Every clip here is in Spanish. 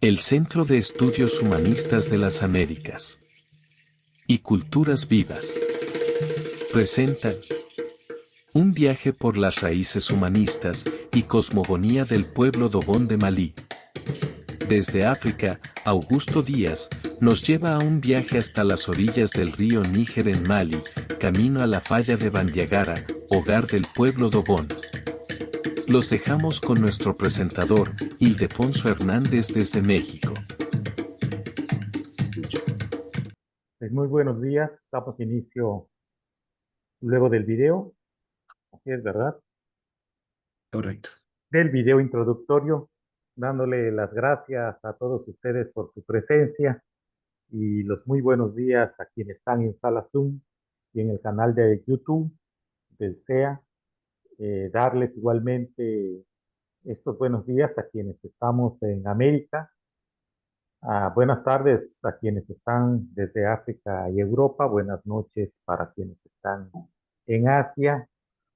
El Centro de Estudios Humanistas de las Américas y Culturas Vivas presenta un viaje por las raíces humanistas y cosmogonía del pueblo Dogón de Malí. Desde África, Augusto Díaz nos lleva a un viaje hasta las orillas del río Níger en Mali, camino a la falla de Bandiagara, hogar del pueblo Dogón. Los dejamos con nuestro presentador, Ildefonso Hernández desde México. Muy buenos días, damos inicio luego del video, así es verdad, Correcto. del video introductorio, dándole las gracias a todos ustedes por su presencia y los muy buenos días a quienes están en sala Zoom y en el canal de YouTube del CEA. Darles igualmente estos buenos días a quienes estamos en América. Buenas tardes a quienes están desde África y Europa. Buenas noches para quienes están en Asia.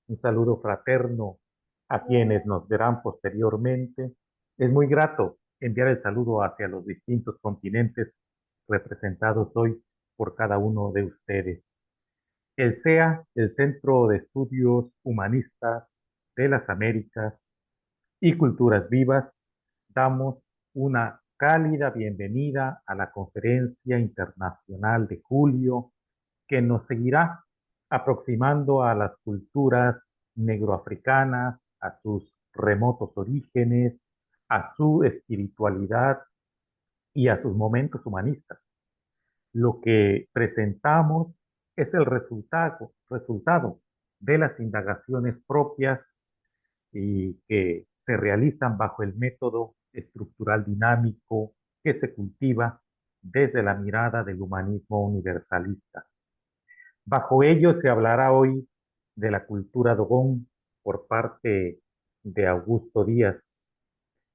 Un saludo fraterno a quienes nos verán posteriormente. Es muy grato enviar el saludo hacia los distintos continentes representados hoy por cada uno de ustedes. El CEA, el Centro de Estudios Humanistas de las Américas y Culturas Vivas, damos una cálida bienvenida a la Conferencia Internacional de julio que nos seguirá aproximando a las culturas negroafricanas, a sus remotos orígenes, a su espiritualidad y a sus momentos humanistas. Lo que presentamos es el resultado de las indagaciones propias y que se realizan bajo el método estructural dinámico que se cultiva desde la mirada del humanismo universalista. Bajo ello se hablará hoy de la cultura Dogón por parte de Augusto Díaz.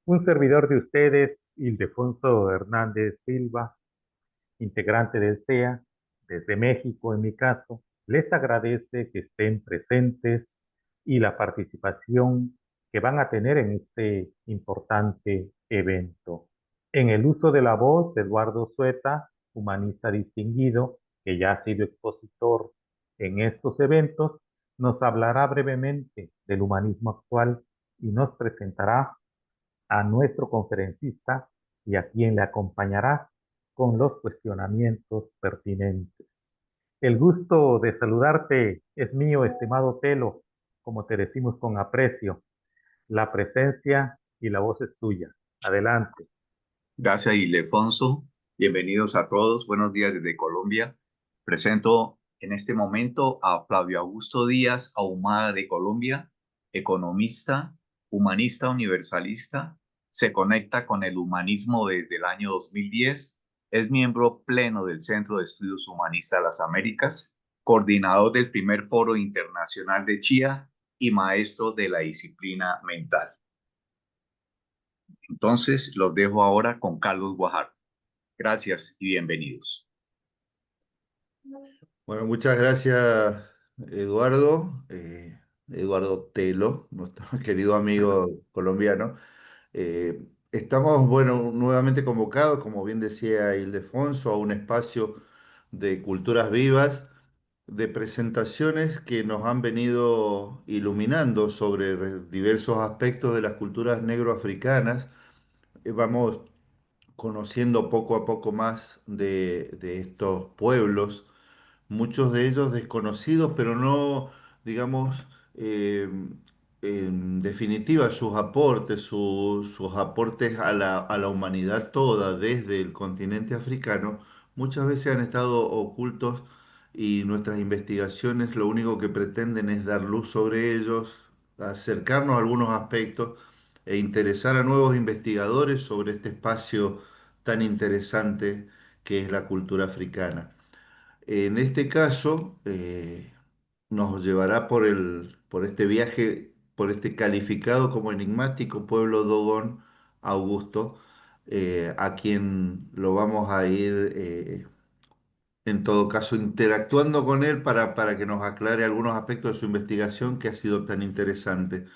Un servidor de ustedes, Ildefonso Hernández Silva, integrante del CEA, desde México en mi caso, les agradece que estén presentes y la participación que van a tener en este importante evento. En el uso de la voz, Eduardo Sueta, humanista distinguido, que ya ha sido expositor en estos eventos, nos hablará brevemente del humanismo actual y nos presentará a nuestro conferencista y a quien le acompañará con los cuestionamientos pertinentes. El gusto de saludarte es mío, estimado Telo, como te decimos con aprecio. La presencia y la voz es tuya. Adelante. Gracias, Ildefonso. Bienvenidos a todos. Buenos días desde Colombia. Presento en este momento a Flavio Augusto Díaz Ahumada de Colombia, economista, humanista universalista. Se conecta con el humanismo desde el año 2010. Es miembro pleno del Centro de Estudios Humanistas de las Américas, coordinador del primer Foro Internacional de Chía y maestro de la disciplina mental. Entonces, los dejo ahora con Carlos Guajardo. Gracias y bienvenidos. Bueno, muchas gracias, Eduardo. Eduardo Telo, nuestro querido amigo colombiano. Estamos, bueno, nuevamente convocados, como bien decía Ildefonso, a un espacio de culturas vivas, de presentaciones que nos han venido iluminando sobre diversos aspectos de las culturas negroafricanas. Vamos conociendo poco a poco más de estos pueblos, muchos de ellos desconocidos, pero no, digamos, en definitiva, sus aportes a la humanidad toda desde el continente africano, muchas veces han estado ocultos y nuestras investigaciones lo único que pretenden es dar luz sobre ellos, acercarnos a algunos aspectos e interesar a nuevos investigadores sobre este espacio tan interesante que es la cultura africana. En este caso, nos llevará por este viaje, por este calificado como enigmático pueblo Dogón Augusto, a quien lo vamos a ir, en todo caso, interactuando con él para que nos aclare algunos aspectos de su investigación que ha sido tan interesante.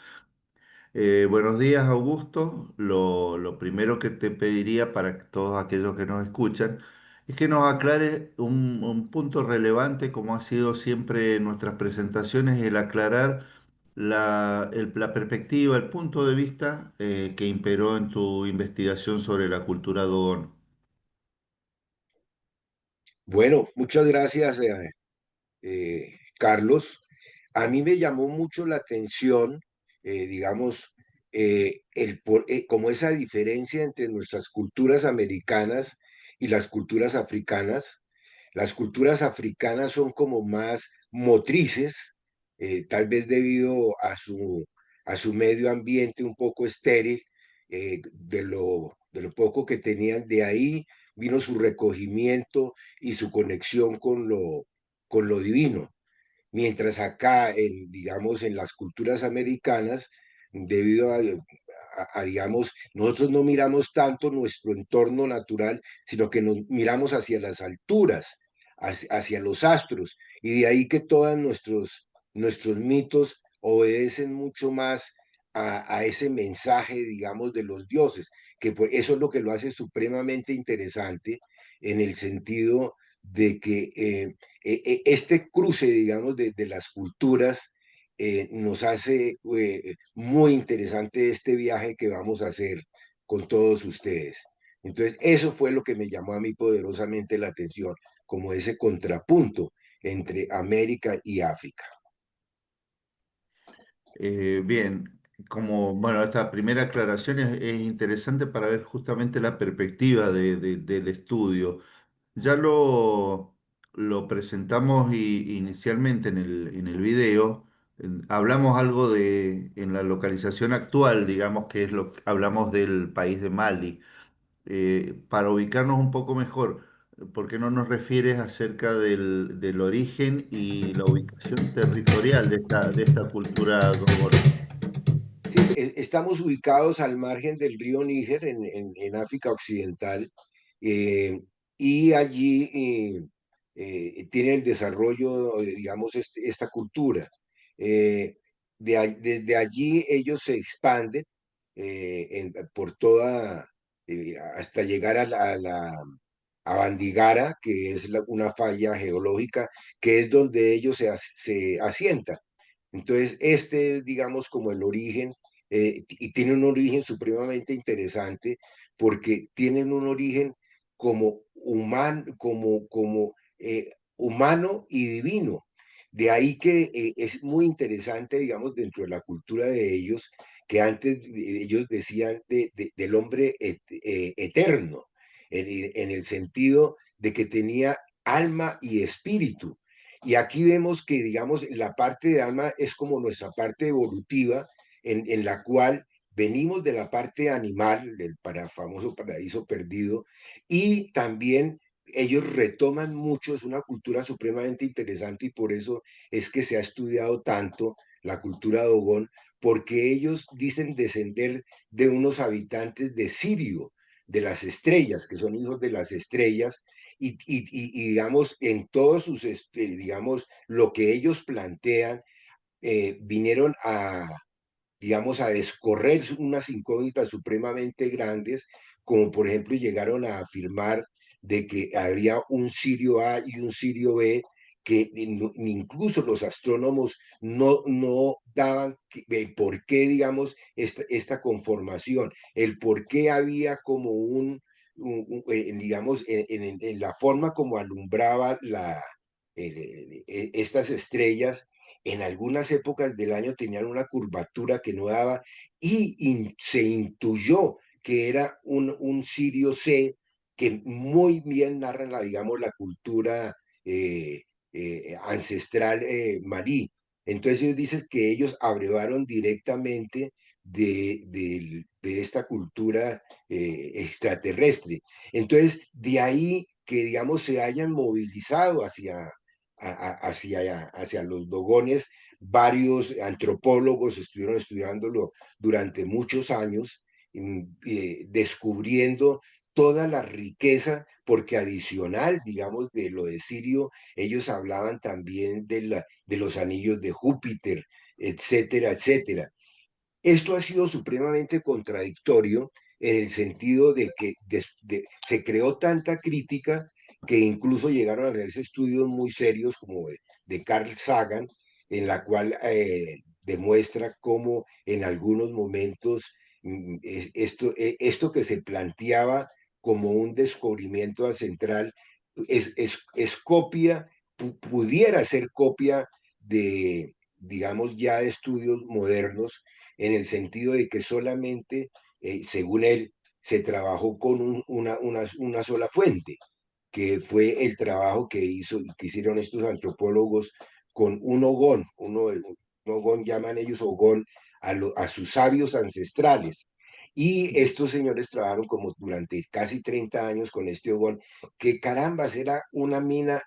Buenos días, Augusto. Lo primero que te pediría para todos aquellos que nos escuchan es que nos aclare un punto relevante, como ha sido siempre en nuestras presentaciones, el aclarar la perspectiva, el punto de vista que imperó en tu investigación sobre la cultura Dogón. Bueno, muchas gracias, Carlos. A mí me llamó mucho la atención, digamos, como esa diferencia entre nuestras culturas americanas y las culturas africanas. Las culturas africanas son como más motrices, tal vez debido a su medio ambiente un poco estéril, de lo poco que tenían. De ahí vino su recogimiento y su conexión con lo divino. Mientras acá, digamos, en las culturas americanas, debido digamos, nosotros no miramos tanto nuestro entorno natural, sino que nos miramos hacia las alturas, hacia los astros, y de ahí que todos nuestros mitos obedecen mucho más a ese mensaje, digamos, de los dioses, que pues eso es lo que lo hace supremamente interesante en el sentido de que este cruce, digamos, de las culturas nos hace muy interesante este viaje que vamos a hacer con todos ustedes. Entonces, eso fue lo que me llamó a mí poderosamente la atención, como ese contrapunto entre América y África. Bien, como, bueno, esta primera aclaración es interesante para ver justamente la perspectiva del estudio. Ya lo presentamos inicialmente en el video. Hablamos algo en la localización actual, digamos que es hablamos del país de Mali. Para ubicarnos un poco mejor, ¿por qué no nos refieres acerca del origen y la ubicación territorial de esta cultura Dogon? Sí, estamos ubicados al margen del río Níger en África Occidental, eh, y allí tiene el desarrollo, digamos, esta cultura. Eh, desde allí ellos se expanden por toda, hasta llegar a Bandigara, que es una falla geológica, que es donde ellos se asientan. Entonces, este es, digamos, como el origen, y tiene un origen supremamente interesante, porque tienen un origen como humano y divino. De ahí que es muy interesante, digamos, dentro de la cultura de ellos, que antes ellos decían del hombre eterno, en el sentido de que tenía alma y espíritu. Y aquí vemos que, digamos, la parte de alma es como nuestra parte evolutiva, en la cual venimos de la parte animal, del famoso paraíso perdido, y también ellos retoman mucho, es una cultura supremamente interesante, y por eso es que se ha estudiado tanto la cultura Dogón, porque ellos dicen descender de unos habitantes de Sirio, de las estrellas, que son hijos de las estrellas, y digamos, en todos sus, digamos, lo que ellos plantean, vinieron digamos, a descorrer unas incógnitas supremamente grandes, como por ejemplo llegaron a afirmar de que habría un Sirio A y un Sirio B, que incluso los astrónomos no daban el por qué, digamos, esta conformación, el por qué había como digamos, en la forma como alumbraba estas estrellas. En algunas épocas del año tenían una curvatura que no daba, y se intuyó que era un Sirio C, que muy bien narra digamos, la cultura ancestral malí. Entonces ellos dicen que ellos abrevaron directamente de esta cultura extraterrestre. Entonces, de ahí que, digamos, se hayan movilizado hacia los dogones. Varios antropólogos estuvieron estudiándolo durante muchos años, descubriendo toda la riqueza, porque adicional, digamos, de lo de Sirio, ellos hablaban también de los anillos de Júpiter, etcétera, etcétera. Esto ha sido supremamente contradictorio en el sentido de que se creó tanta crítica que incluso llegaron a hacerse estudios muy serios como de Carl Sagan, en la cual demuestra cómo en algunos momentos esto que se planteaba como un descubrimiento central es copia, pudiera ser copia de, digamos, ya de estudios modernos, en el sentido de que solamente, según él, se trabajó con una sola fuente, que fue el trabajo que hicieron estos antropólogos con un ogón, un ogón llaman ellos ogón a sus sabios ancestrales. Y estos señores trabajaron como durante casi 30 años con este ogón, que carambas era una mina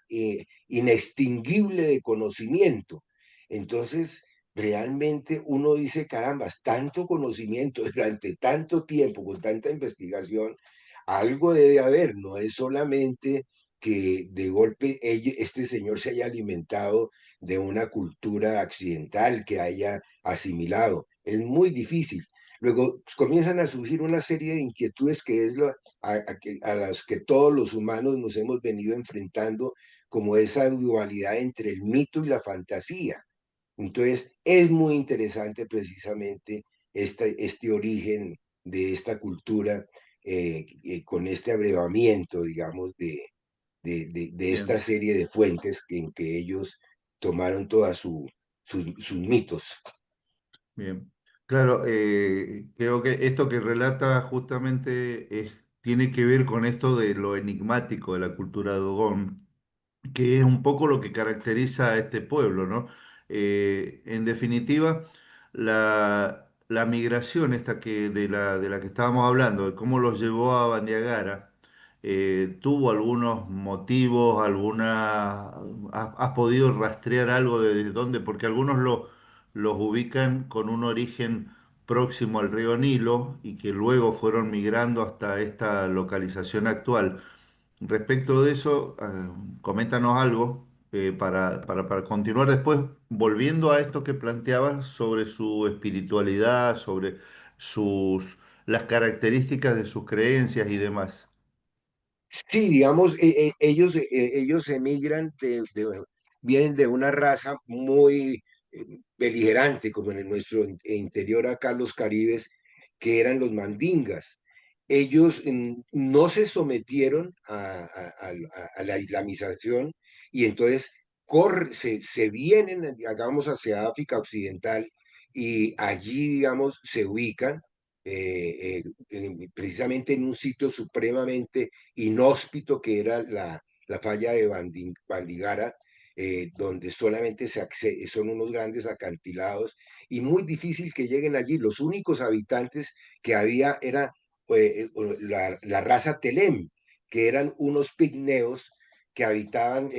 inextinguible de conocimiento. Entonces, realmente uno dice, carambas, tanto conocimiento durante tanto tiempo, con tanta investigación, algo debe haber, no es solamente que de golpe este señor se haya alimentado de una cultura occidental, que haya asimilado. Es muy difícil. Luego comienzan a surgir una serie de inquietudes que es a las que todos los humanos nos hemos venido enfrentando, como esa dualidad entre el mito y la fantasía. Entonces, es muy interesante precisamente este origen de esta cultura con este abrevamiento, digamos, de esta Bien, serie de fuentes en que ellos tomaron todos sus mitos. bien. Claro, creo que esto que relata justamente tiene que ver con esto de lo enigmático de la cultura Dogón, que es un poco lo que caracteriza a este pueblo, ¿no? En definitiva, la migración esta de la que estábamos hablando, de cómo los llevó a Bandiagara, tuvo algunos motivos, has podido rastrear algo de desde dónde, porque algunos los ubican con un origen próximo al río Nilo y que luego fueron migrando hasta esta localización actual. Respecto de eso, coméntanos algo para continuar después, volviendo a esto que planteabas sobre su espiritualidad, sobre las características de sus creencias y demás. Sí, digamos, ellos emigran, vienen de una raza muy beligerante, como en nuestro interior acá los caribes, que eran los mandingas. Ellos no se sometieron a la islamización y entonces se vienen, digamos, hacia África Occidental y allí, digamos, se ubican precisamente en un sitio supremamente inhóspito que era la falla de Bandigara, donde solamente son unos grandes acantilados y muy difícil que lleguen allí. Los únicos habitantes que había era la raza Telem, que eran unos pigmeos que habitaban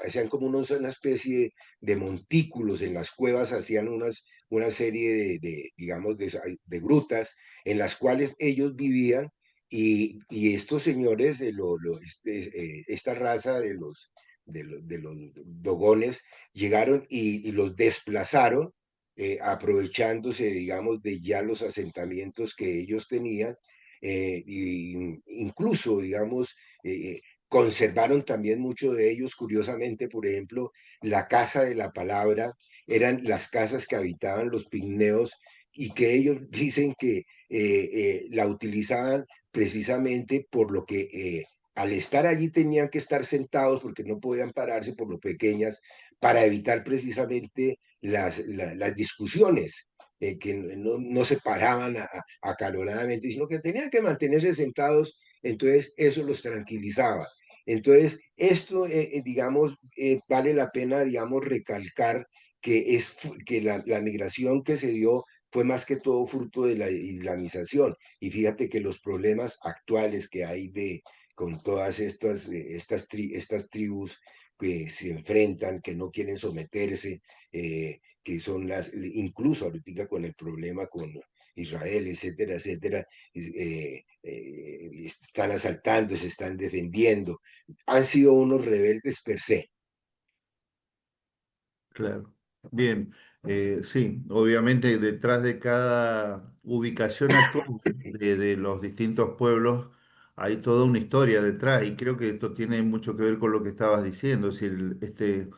hacían como una especie de montículos en las cuevas, hacían una serie digamos, de grutas en las cuales ellos vivían y estos señores, esta raza de los dogones, llegaron y los desplazaron, aprovechándose, digamos, de ya los asentamientos que ellos tenían, incluso, digamos, conservaron también mucho de ellos, curiosamente, por ejemplo, la casa de la palabra, eran las casas que habitaban los pigmeos y que ellos dicen que la utilizaban precisamente por lo que al estar allí tenían que estar sentados porque no podían pararse por lo pequeñas para evitar precisamente las discusiones. Que no se paraban acaloradamente, sino que tenían que mantenerse sentados, entonces eso los tranquilizaba. Entonces, esto, digamos, vale la pena, digamos, recalcar que la migración que se dio fue más que todo fruto de la islamización. Y fíjate que los problemas actuales que hay con todas estas tribus que se enfrentan, que no quieren someterse, que son incluso ahorita con el problema con Israel, etcétera, etcétera, están asaltando, se están defendiendo, han sido unos rebeldes per se. Claro. Bien. Sí, obviamente detrás de cada ubicación actual de los distintos pueblos hay toda una historia detrás y creo que esto tiene mucho que ver con lo que estabas diciendo, es decir,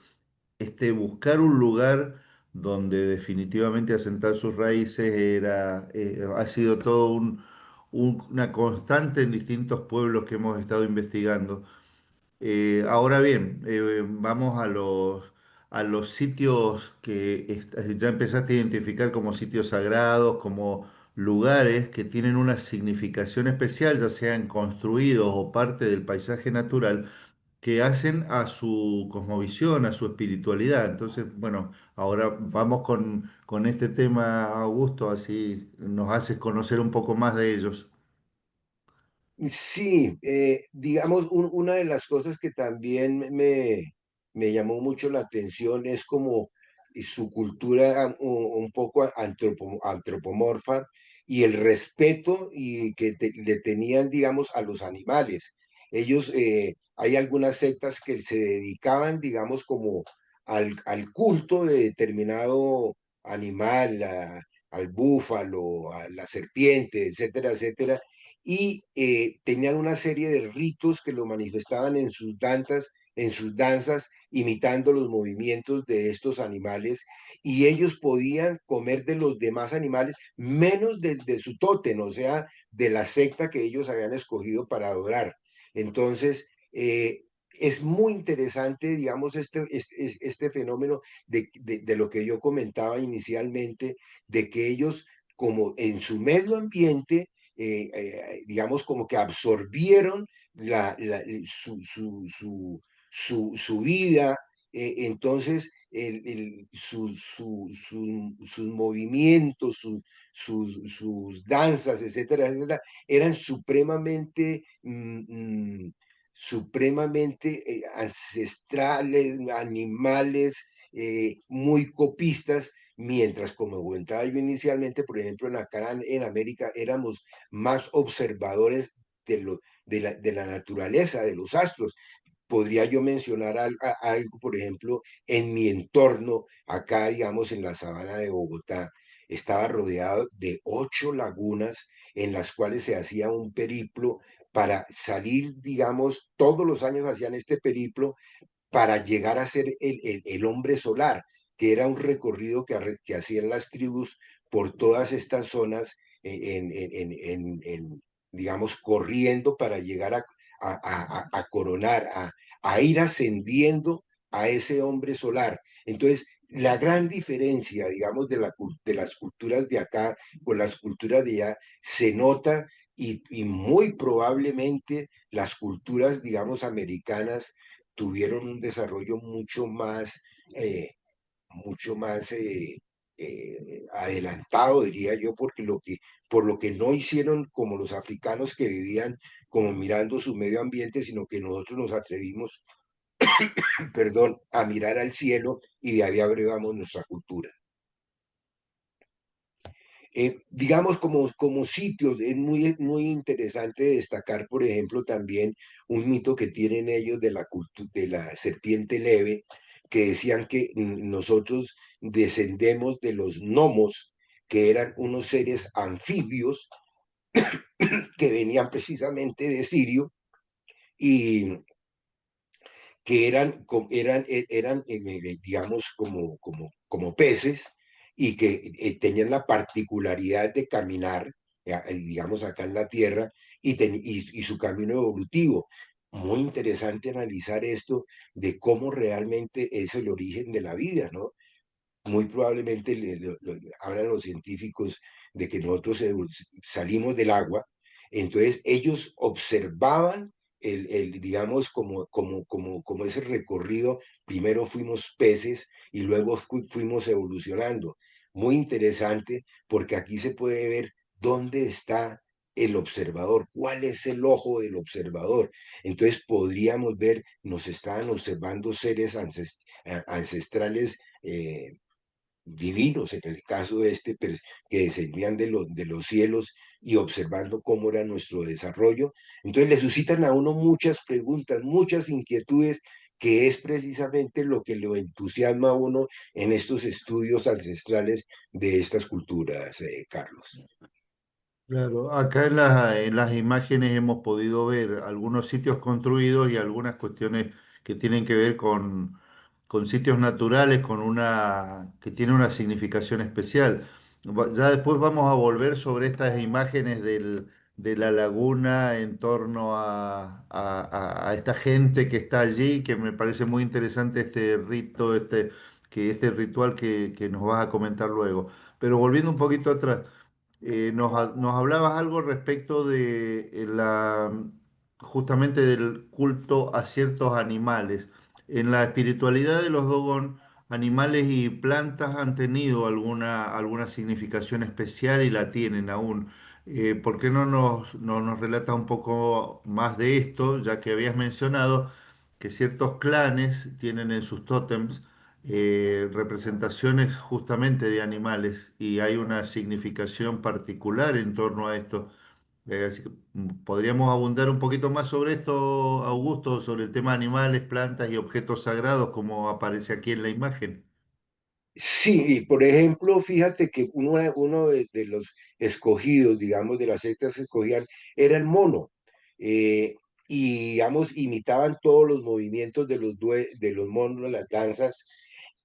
buscar un lugar donde definitivamente asentar sus raíces ha sido todo una constante en distintos pueblos que hemos estado investigando. Ahora bien, vamos a los sitios que ya empezaste a identificar como sitios sagrados, como lugares que tienen una significación especial, ya sean construidos o parte del paisaje natural, que hacen a su cosmovisión, a su espiritualidad. Entonces, bueno, ahora vamos con este tema, Augusto, así nos haces conocer un poco más de ellos. Sí, digamos, una de las cosas que también me llamó mucho la atención es como su cultura un poco antropomorfa y el respeto y que le tenían, digamos, a los animales. Ellos, hay algunas sectas que se dedicaban, digamos, como al culto de determinado animal, al búfalo, a la serpiente, etcétera, etcétera, y tenían una serie de ritos que lo manifestaban en sus danzas, imitando los movimientos de estos animales, y ellos podían comer de los demás animales, menos de su tótem, o sea, de la secta que ellos habían escogido para adorar. Entonces, es muy interesante, digamos, este fenómeno de lo que yo comentaba inicialmente, de que ellos, como en su medio ambiente, digamos, como que absorbieron su vida, entonces sus movimientos, sus danzas, etcétera, etcétera, eran supremamente ancestrales, animales, muy copistas, mientras, como comentaba yo inicialmente, por ejemplo, acá en América éramos más observadores de la naturaleza, de los astros. Podría yo mencionar algo, por ejemplo, en mi entorno, acá, digamos, en la sabana de Bogotá, estaba rodeado de 8 lagunas en las cuales se hacía un periplo para salir, digamos, todos los años hacían este periplo para llegar a ser el hombre solar, que era un recorrido que hacían las tribus por todas estas zonas, digamos, corriendo para llegar a coronar, a ir ascendiendo a ese hombre solar. Entonces, la gran diferencia, digamos, de las culturas de acá con las culturas de allá se nota, y muy probablemente las culturas, digamos, americanas tuvieron un desarrollo mucho más adelantado, diría yo, por lo que no hicieron como los africanos que vivían como mirando su medio ambiente, sino que nosotros nos atrevimos, perdón, a mirar al cielo, y de ahí abrevamos nuestra cultura. Digamos, como sitios, es muy interesante destacar, por ejemplo, también un mito que tienen ellos de la serpiente leve, que decían que nosotros descendemos de los gnomos, que eran unos seres anfibios que venían precisamente de Sirio, y que digamos, como peces, y que tenían la particularidad de caminar, digamos, acá en la Tierra, y su camino evolutivo. Muy interesante analizar esto de cómo realmente es el origen de la vida, ¿no? Muy probablemente hablan los científicos de que nosotros salimos del agua, entonces ellos observaban digamos, como ese recorrido, primero fuimos peces y luego fuimos evolucionando. Muy interesante, porque aquí se puede ver dónde está el observador, cuál es el ojo del observador. Entonces podríamos ver, nos estaban observando seres ancestrales, divinos, en el caso de que descendían de los cielos, y observando cómo era nuestro desarrollo. Entonces le suscitan a uno muchas preguntas, muchas inquietudes que es precisamente lo que lo entusiasma a uno en estos estudios ancestrales de estas culturas, Carlos. Claro, acá en las imágenes hemos podido ver algunos sitios construidos y algunas cuestiones que tienen que ver con sitios naturales, que tienen una significación especial. Ya después vamos a volver sobre estas imágenes de la laguna en torno a esta gente que está allí, que me parece muy interesante este rito, este ritual que nos vas a comentar luego. Pero volviendo un poquito atrás. Nos hablabas algo respecto de justamente del culto a ciertos animales. En la espiritualidad de los Dogon, animales y plantas han tenido alguna significación especial y la tienen aún. ¿Por qué no nos relatas un poco más de esto, ya que habías mencionado que ciertos clanes tienen en sus tótems representaciones justamente de animales y hay una significación particular en torno a esto? Así que podríamos abundar un poquito más sobre esto, Augusto, sobre el tema de animales, plantas y objetos sagrados, como aparece aquí en la imagen. Sí, y por ejemplo, fíjate que uno de los escogidos, digamos, de las sectas que escogían, era el mono. Eh, y, digamos, imitaban todos los movimientos de los monos, las danzas.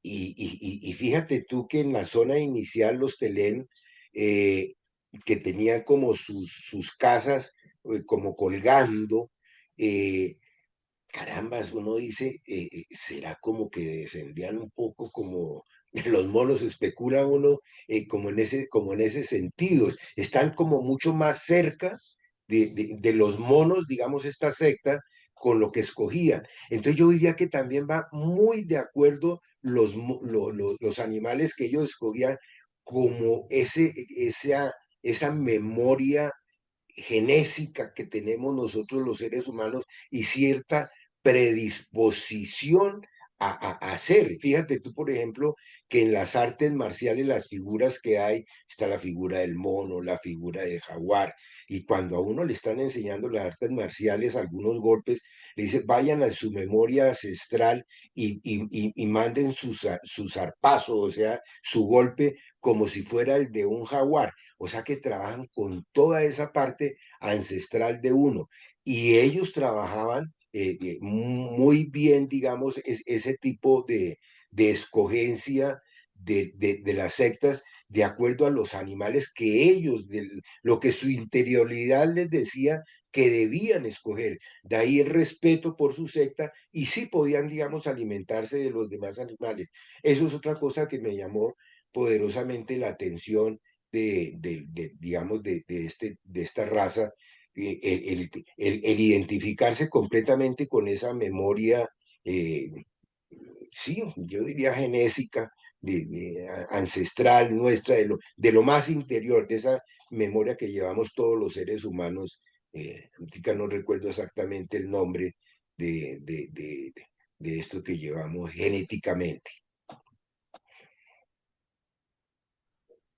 Y fíjate tú que en la zona inicial, los Telén, eh, que tenían como sus casas como colgando, eh, carambas, uno dice, será como que descendían un poco como de los monos, especula uno como en ese sentido. Están como mucho más cerca de los monos, digamos, esta secta, con lo que escogían. Entonces yo diría que también va muy de acuerdo los animales que ellos escogían como esa memoria genésica que tenemos nosotros los seres humanos y cierta predisposición a hacer. Fíjate tú, por ejemplo, que en las artes marciales las figuras que hay, está la figura del mono, la figura del jaguar, y cuando a uno le están enseñando las artes marciales, algunos golpes, le dice, vayan a su memoria ancestral y manden su zarpazo, o sea, su golpe como si fuera el de un jaguar. O sea que trabajan con toda esa parte ancestral de uno. Y ellos trabajaban muy bien, digamos, ese tipo de escogencia de las sectas de acuerdo a los animales que ellos, lo que su interioridad les decía que debían escoger. De ahí el respeto por su secta y sí podían, digamos, alimentarse de los demás animales. Eso es otra cosa que me llamó poderosamente la atención digamos, de esta raza, el identificarse completamente con esa memoria, eh, sí, yo diría genésica, ancestral nuestra, de lo más interior, de esa memoria que llevamos todos los seres humanos. Ahorita no recuerdo exactamente el nombre de, de, de, de esto que llevamos genéticamente.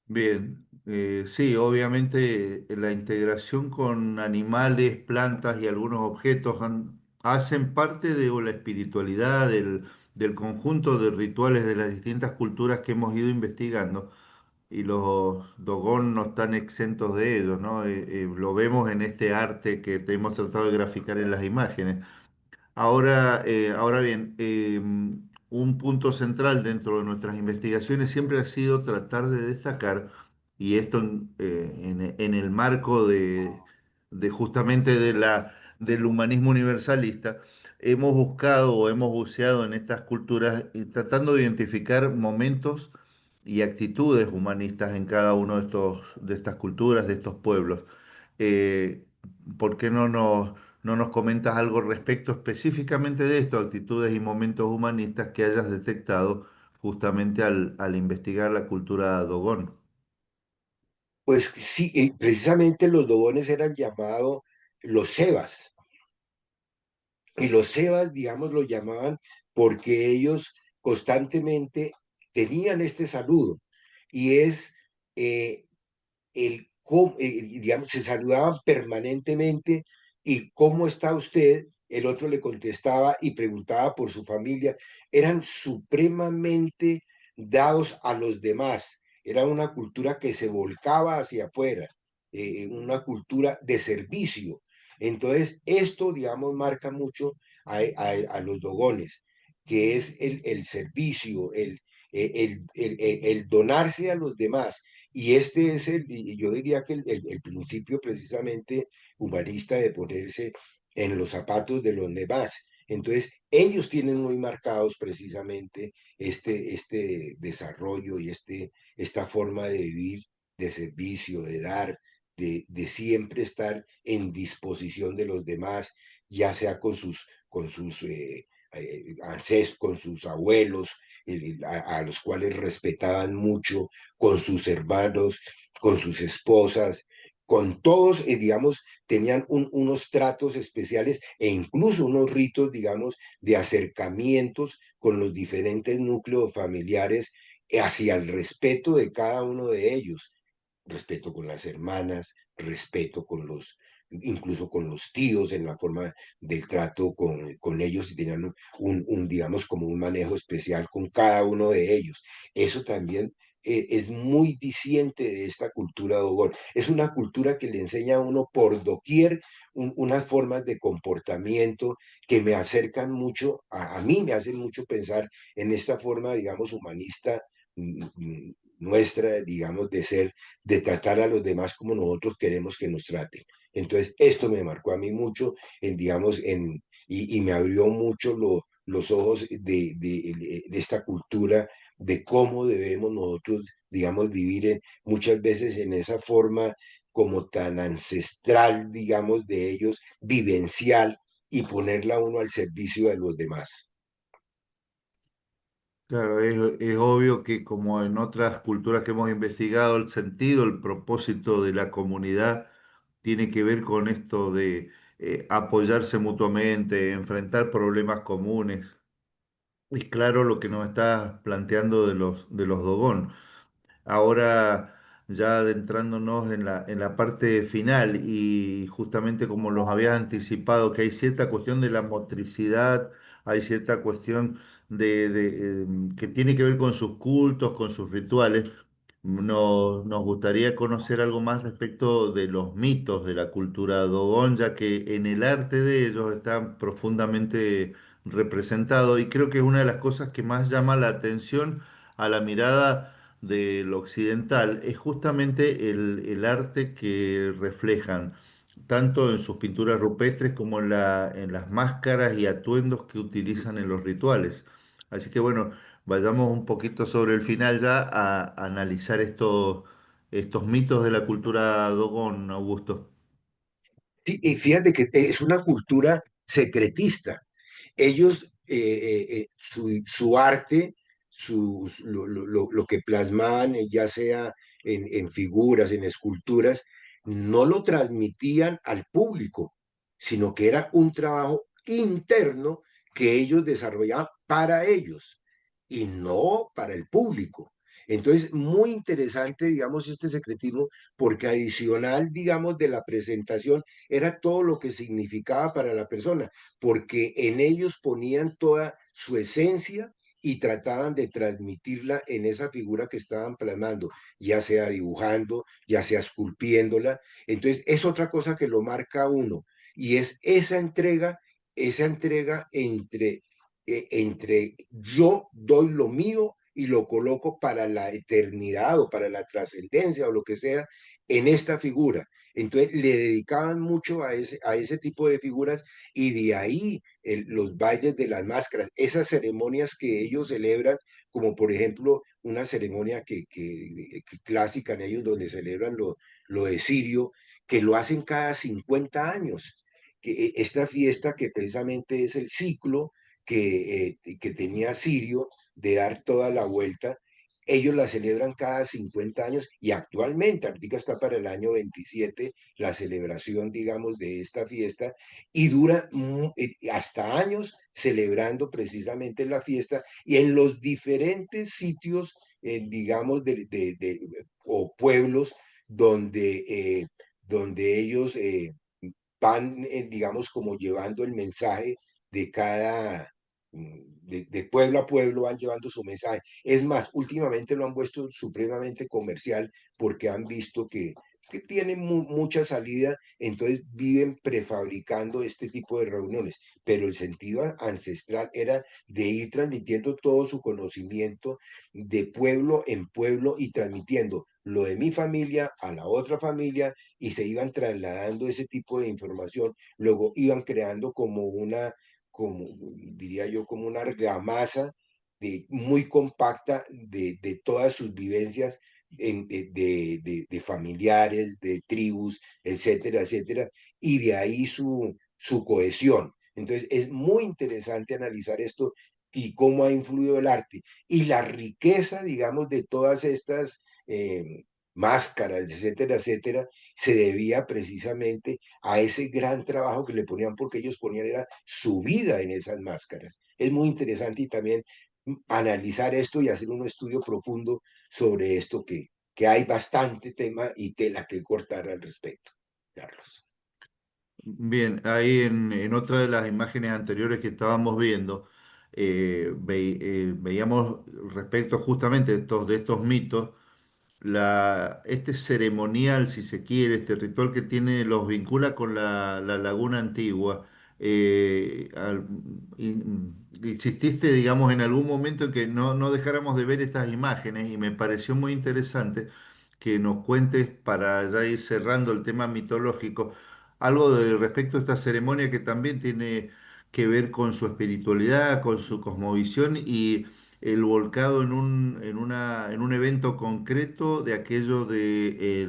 Bien, sí, obviamente la integración con animales, plantas y algunos objetos hacen parte de la espiritualidad del conjunto de rituales de las distintas culturas que hemos ido investigando y los Dogon no están exentos de ello, ¿no? Lo vemos en este arte que te hemos tratado de graficar en las imágenes. Ahora bien, un punto central dentro de nuestras investigaciones siempre ha sido tratar de destacar, y esto en el marco de justamente del humanismo universalista, hemos buscado o hemos buceado en estas culturas y tratando de identificar momentos y actitudes humanistas en cada uno de estas culturas, de estos pueblos. Eh, ¿Por qué no nos comentas algo respecto específicamente de esto, actitudes y momentos humanistas que hayas detectado justamente al investigar la cultura Dogón? Pues sí, precisamente los dogones eran llamados los sebas, y los sebas, digamos, lo llamaban porque ellos constantemente tenían este saludo, y es eh, digamos, se saludaban permanentemente, y ¿cómo está usted? el otro le contestaba y preguntaba por su familia. Eran supremamente dados a los demás. Era una cultura que se volcaba hacia afuera, una cultura de servicio. Entonces, esto, digamos, marca mucho a los dogones, que es el servicio, el donarse a los demás. Y este es yo diría que el principio precisamente humanista de ponerse en los zapatos de los demás. Entonces, ellos tienen muy marcados precisamente este desarrollo y esta forma de vivir, de servicio, de dar, de siempre estar en disposición de los demás, ya sea con sus abuelos, a los cuales respetaban mucho, con sus hermanos, con sus esposas, con todos, digamos, tenían unos tratos especiales e incluso unos ritos, digamos, de acercamientos con los diferentes núcleos familiares hacia el respeto de cada uno de ellos, respeto con las hermanas, respeto con incluso con los tíos en la forma del trato con ellos y tenían digamos, como un manejo especial con cada uno de ellos. Eso también es muy diciente de esta cultura Dogon. Es una cultura que le enseña a uno por doquier unas formas de comportamiento que me acercan mucho, a mí me hacen mucho pensar en esta forma, digamos, humanista nuestra, digamos, de ser, de tratar a los demás como nosotros queremos que nos traten. Entonces, esto me marcó a mí mucho, digamos, y me abrió mucho los ojos de esta cultura, de cómo debemos nosotros, digamos, vivir muchas veces en esa forma como tan ancestral, digamos, de ellos, vivencial, y ponerla uno al servicio de los demás. Claro, es obvio que como en otras culturas que hemos investigado, el sentido, el propósito de la comunidad tiene que ver con esto de apoyarse mutuamente, enfrentar problemas comunes. Es claro lo que nos estás planteando de los Dogón. Ahora ya adentrándonos en la parte final y justamente como los habías anticipado, que hay cierta cuestión de la motricidad, hay cierta cuestión que tiene que ver con sus cultos, con sus rituales. Nos gustaría conocer algo más respecto de los mitos de la cultura Dogon, ya que en el arte de ellos están profundamente representados y creo que es una de las cosas que más llama la atención a la mirada del occidental es justamente el arte que reflejan, tanto en sus pinturas rupestres como en las máscaras y atuendos que utilizan en los rituales. Así que bueno, vayamos un poquito sobre el final ya a analizar estos mitos de la cultura Dogon, Augusto. Sí, y fíjate que es una cultura secretista. Ellos, su arte, lo que plasmaban, ya sea en figuras, en esculturas, no lo transmitían al público, sino que era un trabajo interno que ellos desarrollaban para ellos y no para el público. Entonces, muy interesante, digamos, este secretismo, porque adicional, digamos, de la presentación, era todo lo que significaba para la persona, porque en ellos ponían toda su esencia y trataban de transmitirla en esa figura que estaban plasmando, ya sea dibujando, ya sea esculpiéndola. Entonces, es otra cosa que lo marca a uno, y es esa entrega entre yo doy lo mío y lo coloco para la eternidad o para la trascendencia o lo que sea en esta figura. Entonces le dedicaban mucho a ese tipo de figuras, y de ahí los bailes de las máscaras, esas ceremonias que ellos celebran, como por ejemplo una ceremonia que clásica en ellos donde celebran lo de Sirio, que lo hacen cada 50 años. Esta fiesta que precisamente es el ciclo que tenía Sirio de dar toda la vuelta, ellos la celebran cada 50 años, y actualmente, ahorita está para el año 27 la celebración, digamos, de esta fiesta, y dura hasta años celebrando precisamente la fiesta y en los diferentes sitios, digamos, o pueblos donde ellos van, digamos, como llevando el mensaje de cada, de pueblo a pueblo van llevando su mensaje. Es más, últimamente lo han puesto supremamente comercial porque han visto que tienen mucha salida, entonces viven prefabricando este tipo de reuniones, pero el sentido ancestral era de ir transmitiendo todo su conocimiento de pueblo en pueblo y transmitiendo lo de mi familia a la otra familia y se iban trasladando ese tipo de información, luego iban creando como una, como diría yo, como una argamasa muy compacta de todas sus vivencias de familiares, de tribus, etcétera, etcétera, y de ahí su cohesión. Entonces es muy interesante analizar esto y cómo ha influido el arte y la riqueza, digamos, de todas estas máscaras, etcétera, etcétera, se debía precisamente a ese gran trabajo que le ponían porque ellos ponían era su vida en esas máscaras. Es muy interesante y también analizar esto y hacer un estudio profundo sobre esto que hay bastante tema y tela que cortar al respecto, Carlos. Bien, ahí en otra de las imágenes anteriores que estábamos viendo, veíamos respecto justamente de estos mitos, este ceremonial, si se quiere, este ritual que tiene, los vincula con la laguna antigua. Eh, al- insististe, digamos, en algún momento en que no dejáramos de ver estas imágenes y me pareció muy interesante que nos cuentes, para ya ir cerrando el tema mitológico, algo de respecto a esta ceremonia que también tiene que ver con su espiritualidad, con su cosmovisión y el volcado en un evento concreto de aquello de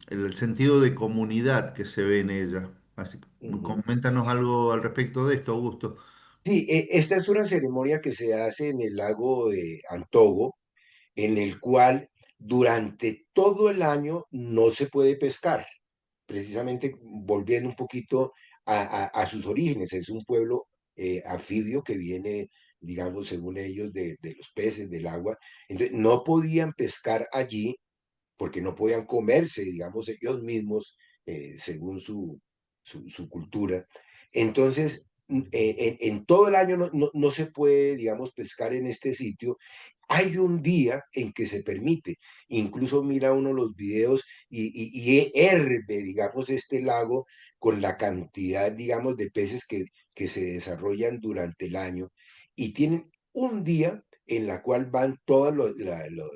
el sentido de comunidad que se ve en ella. Así que Ujú. coméntanos algo al respecto de esto, Augusto. Sí, esta es una ceremonia que se hace en el lago de Antogo, en el cual durante todo el año no se puede pescar, precisamente volviendo un poquito a sus orígenes. Es un pueblo anfibio que viene, digamos, según ellos, de los peces, del agua. Entonces, no podían pescar allí porque no podían comerse, digamos, ellos mismos, según su cultura. Entonces, en todo el año no se puede, digamos, pescar en este sitio. Hay un día en que se permite, incluso mira uno los videos y herve, digamos, este lago con la cantidad, digamos, de peces que se desarrollan durante el año y tienen un día en la cual van todas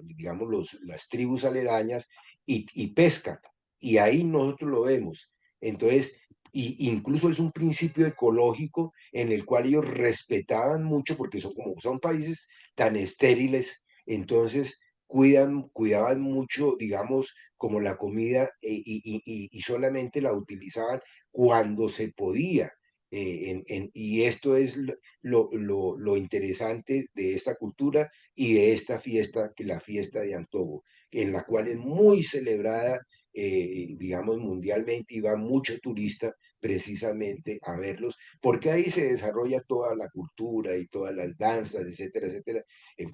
digamos, las tribus aledañas y pescan. Y ahí nosotros lo vemos. Entonces, incluso es un principio ecológico en el cual ellos respetaban mucho, porque son como son países tan estériles, entonces cuidaban mucho, digamos, como la comida y solamente la utilizaban cuando se podía. Y esto es lo interesante de esta cultura y de esta fiesta, que la fiesta de Antogo, en la cual es muy celebrada, digamos, mundialmente y va mucho turista precisamente a verlos, porque ahí se desarrolla toda la cultura y todas las danzas, etcétera, etcétera,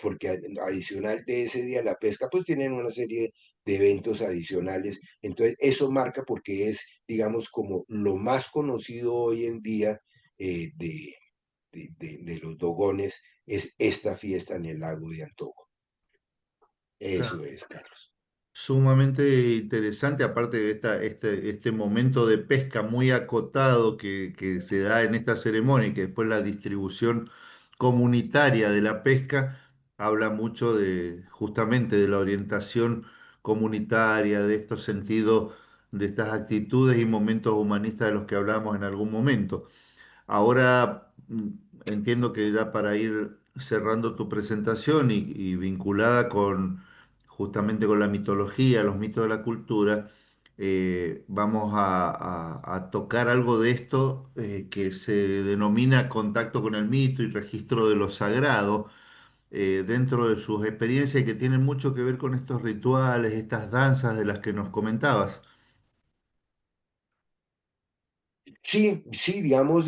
porque adicional de ese día la pesca, pues tienen una serie de eventos adicionales, entonces eso marca porque es, digamos, como lo más conocido hoy en día de los dogones, es esta fiesta en el lago de Antojo. Eso es, Carlos. Sumamente interesante, aparte de este momento de pesca muy acotado que se da en esta ceremonia y que después la distribución comunitaria de la pesca habla mucho de justamente de la orientación comunitaria, de estos sentidos, de estas actitudes y momentos humanistas de los que hablamos en algún momento. Ahora entiendo que ya para ir cerrando tu presentación y vinculada con justamente con la mitología, los mitos de la cultura, vamos a tocar algo de esto que se denomina contacto con el mito y registro de lo sagrado dentro de sus experiencias y que tienen mucho que ver con estos rituales, estas danzas de las que nos comentabas. Sí, sí, digamos,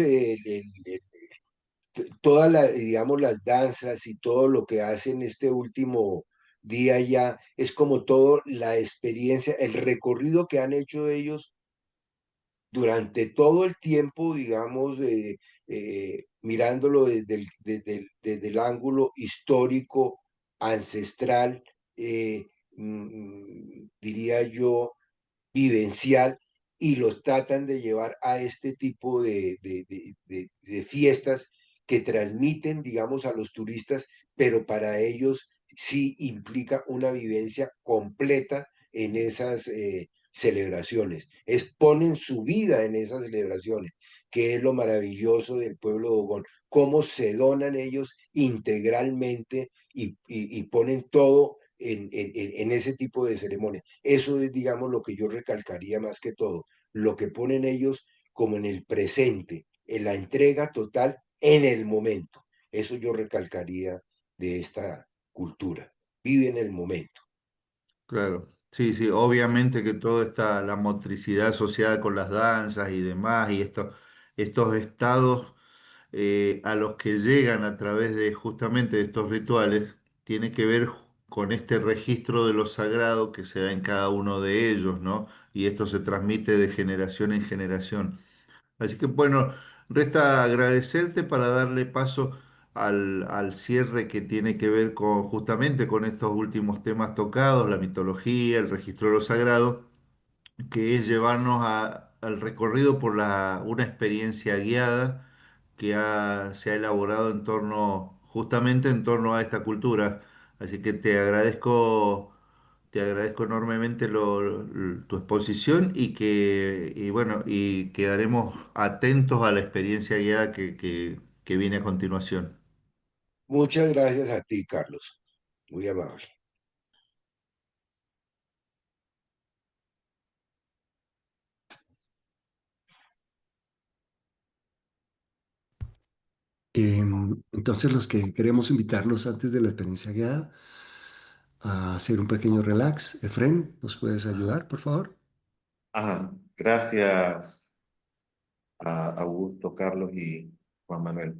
todas digamos, las danzas y todo lo que hacen este último día ya es como todo la experiencia, el recorrido que han hecho ellos durante todo el tiempo, digamos, mirándolo desde el ángulo histórico, ancestral, diría yo, vivencial, y los tratan de llevar a este tipo de fiestas que transmiten, digamos, a los turistas, pero para ellos sí implica una vivencia completa en esas celebraciones. Ponen su vida en esas celebraciones, que es lo maravilloso del pueblo de Ogón, cómo se donan ellos integralmente y ponen todo en ese tipo de ceremonias. Eso es, digamos, lo que yo recalcaría más que todo, lo que ponen ellos como en el presente, en la entrega total en el momento. Eso yo recalcaría de esta cultura. Vive en el momento. Claro, sí, sí, obviamente que toda esta, la motricidad asociada con las danzas y demás, y estos estados a los que llegan a través de justamente de estos rituales, tiene que ver con este registro de lo sagrado que se da en cada uno de ellos, ¿no? Y esto se transmite de generación en generación. Así que bueno, resta agradecerte para darle paso al cierre que tiene que ver con justamente con estos últimos temas tocados, la mitología, el registro de lo sagrado, que es llevarnos al recorrido por una experiencia guiada se ha elaborado en torno, justamente en torno a esta cultura. Así que te agradezco enormemente tu exposición y bueno, y quedaremos atentos a la experiencia guiada que viene a continuación. Muchas gracias a ti, Carlos. Muy amable. Entonces, los que queremos invitarlos antes de la experiencia guiada a hacer un pequeño relax. Efren, ¿nos puedes ayudar, por favor? Gracias a Augusto, Carlos y Juan Manuel.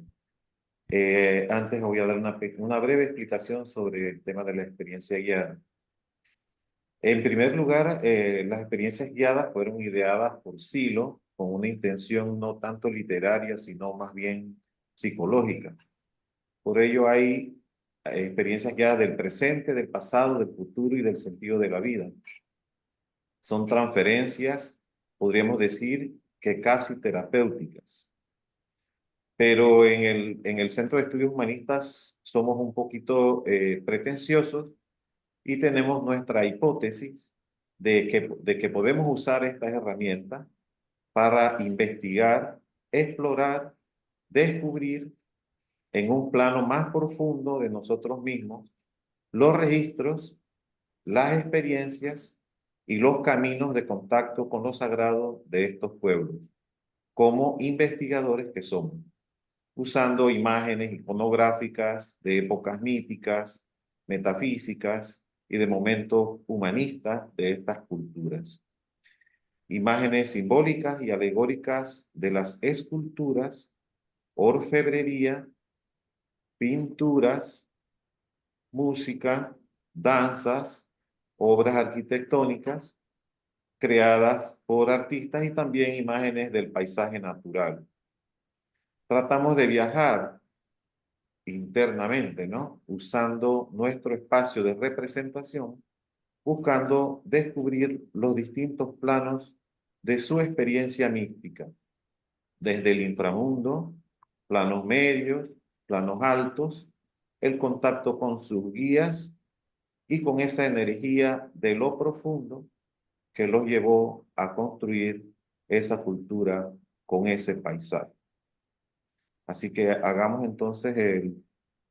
Antes voy a dar una breve explicación sobre el tema de la experiencia guiada. En primer lugar, las experiencias guiadas fueron ideadas por Silo con una intención no tanto literaria, sino más bien psicológica. Por ello hay experiencias guiadas del presente, del pasado, del futuro y del sentido de la vida. Son transferencias, podríamos decir, que casi terapéuticas. Pero en el Centro de Estudios Humanistas somos un poquito pretenciosos y tenemos nuestra hipótesis de que podemos usar estas herramientas para investigar, explorar, descubrir en un plano más profundo de nosotros mismos los registros, las experiencias y los caminos de contacto con lo sagrado de estos pueblos, como investigadores que somos, usando imágenes iconográficas de épocas míticas, metafísicas y de momentos humanistas de estas culturas. Imágenes simbólicas y alegóricas de las esculturas, orfebrería, pinturas, música, danzas, obras arquitectónicas creadas por artistas y también imágenes del paisaje natural. Tratamos de viajar internamente, ¿no? Usando nuestro espacio de representación, buscando descubrir los distintos planos de su experiencia mística, desde el inframundo, planos medios, planos altos, el contacto con sus guías y con esa energía de lo profundo que los llevó a construir esa cultura con ese paisaje. Así que hagamos entonces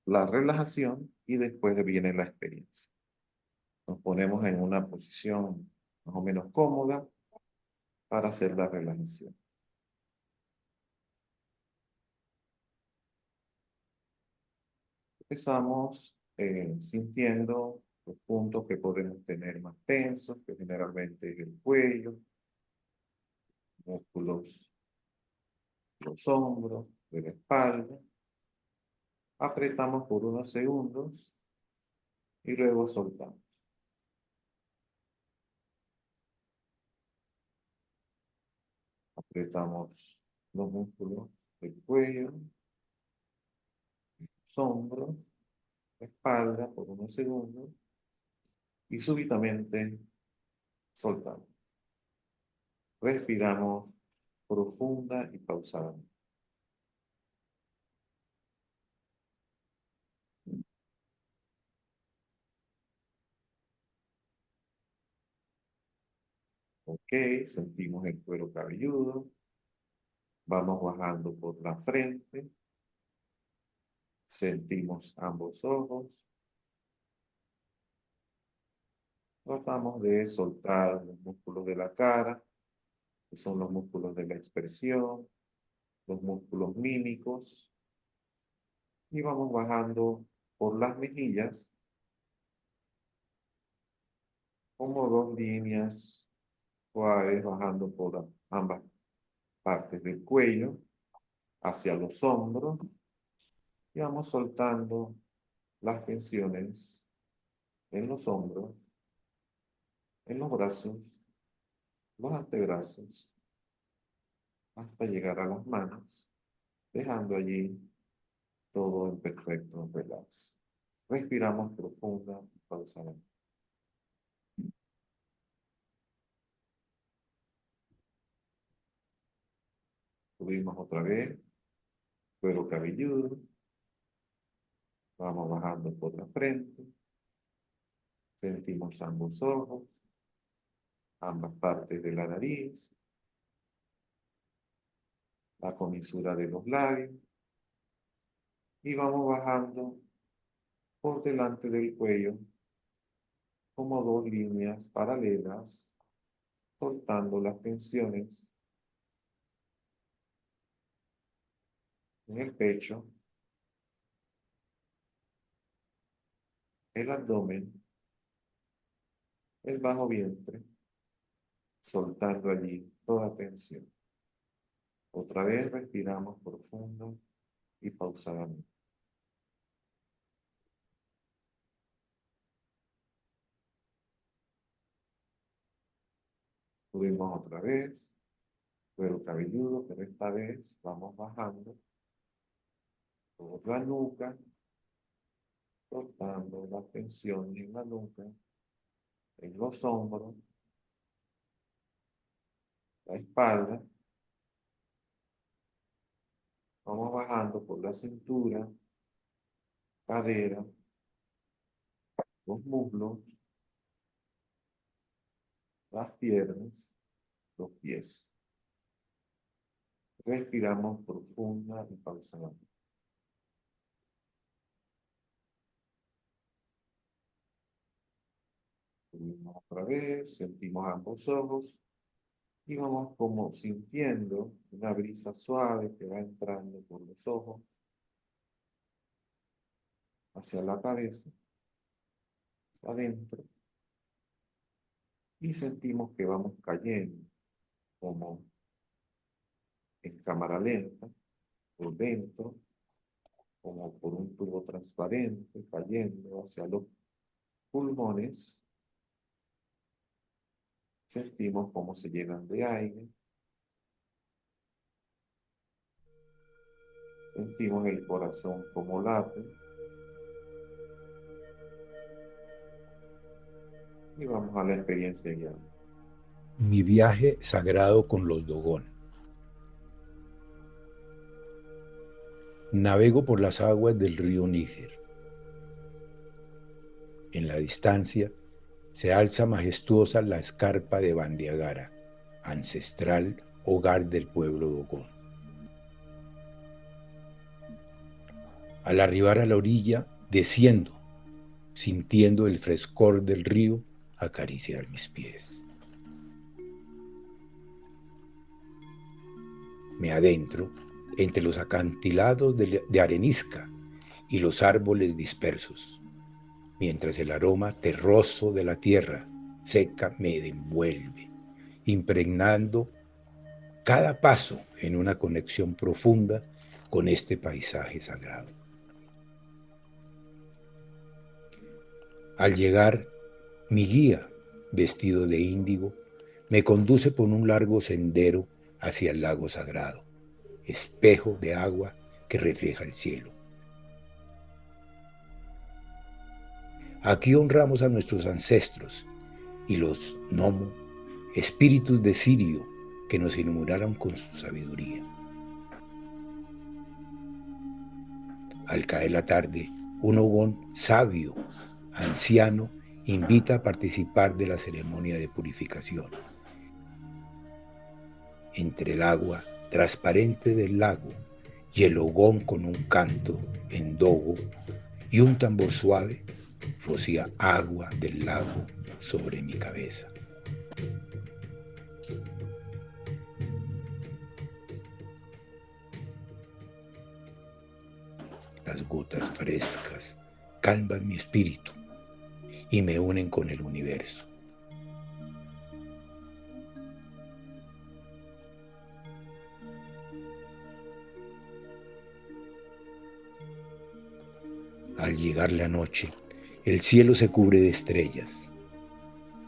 la relajación y después viene la experiencia. Nos ponemos en una posición más o menos cómoda para hacer la relajación. Empezamos sintiendo los puntos que podemos tener más tensos, que generalmente es el cuello, músculos, los hombros, de la espalda. Apretamos por unos segundos y luego soltamos. Apretamos los músculos del cuello, los hombros, la espalda por unos segundos y súbitamente soltamos. Respiramos profunda y pausadamente. Ok, sentimos el cuero cabelludo. Vamos bajando por la frente. Sentimos ambos ojos. Tratamos de soltar los músculos de la cara, que son los músculos de la expresión, los músculos mímicos. Y vamos bajando por las mejillas, como dos líneas suaves, bajando por ambas partes del cuello, hacia los hombros. Y vamos soltando las tensiones en los hombros, en los brazos, los antebrazos, hasta llegar a las manos, dejando allí todo en perfecto relax. Respiramos profunda y pausadamente. Subimos otra vez, cuero cabelludo. Vamos bajando por la frente. Sentimos ambos ojos, ambas partes de la nariz, la comisura de los labios. Y vamos bajando por delante del cuello, como dos líneas paralelas, soltando las tensiones en el pecho, el abdomen, el bajo vientre, soltando allí toda tensión. Otra vez respiramos profundo y pausadamente. Subimos otra vez, cuero cabelludo, pero esta vez vamos bajando por la nuca, soltando la tensión en la nuca, en los hombros, la espalda. Vamos bajando por la cintura, cadera, los muslos, las piernas, los pies. Respiramos profunda y pausadamente. Subimos otra vez, sentimos ambos ojos y vamos como sintiendo una brisa suave que va entrando por los ojos hacia la cabeza, adentro, y sentimos que vamos cayendo como en cámara lenta, por dentro, como por un tubo transparente, cayendo hacia los pulmones. Sentimos cómo se llenan de aire. Sentimos el corazón como late. Y vamos a la experiencia guiada. Mi viaje sagrado con los Dogon. Navego por las aguas del río Níger. En la distancia se alza majestuosa la escarpa de Bandiagara, ancestral hogar del pueblo Dogon. Al arribar a la orilla, desciendo, sintiendo el frescor del río acariciar mis pies. Me adentro entre los acantilados de arenisca y los árboles dispersos, mientras el aroma terroso de la tierra seca me envuelve, impregnando cada paso en una conexión profunda con este paisaje sagrado. Al llegar, mi guía, vestido de índigo, me conduce por un largo sendero hacia el lago sagrado, espejo de agua que refleja el cielo. Aquí honramos a nuestros ancestros y los Nomo, espíritus de Sirio que nos iluminaron con su sabiduría. Al caer la tarde, un Ogón sabio, anciano, invita a participar de la ceremonia de purificación. Entre el agua transparente del lago y el Ogón con un canto en dogo y un tambor suave, rocía agua del lago sobre mi cabeza. Las gotas frescas calman mi espíritu y me unen con el universo. Al llegar la noche, el cielo se cubre de estrellas.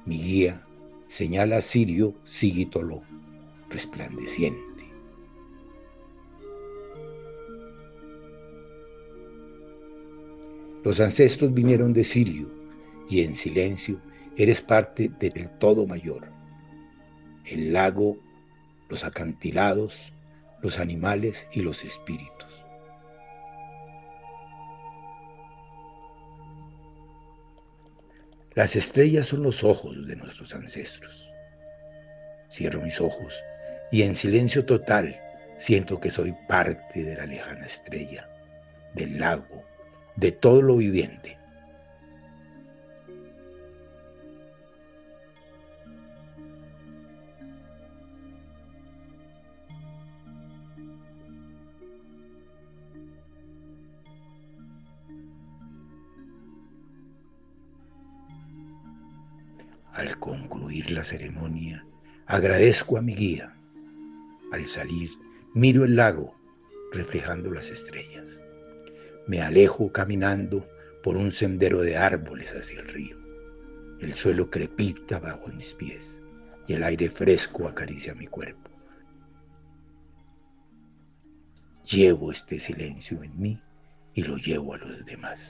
Mi guía señala a Sirio Sigitoló, resplandeciente. Los ancestros vinieron de Sirio y en silencio eres parte del todo mayor. El lago, los acantilados, los animales y los espíritus. Las estrellas son los ojos de nuestros ancestros. Cierro mis ojos y en silencio total siento que soy parte de la lejana estrella, del lago, de todo lo viviente. Al concluir la ceremonia, agradezco a mi guía. Al salir, miro el lago, reflejando las estrellas. Me alejo caminando por un sendero de árboles hacia el río. El suelo crepita bajo mis pies y el aire fresco acaricia mi cuerpo. Llevo este silencio en mí y lo llevo a los demás.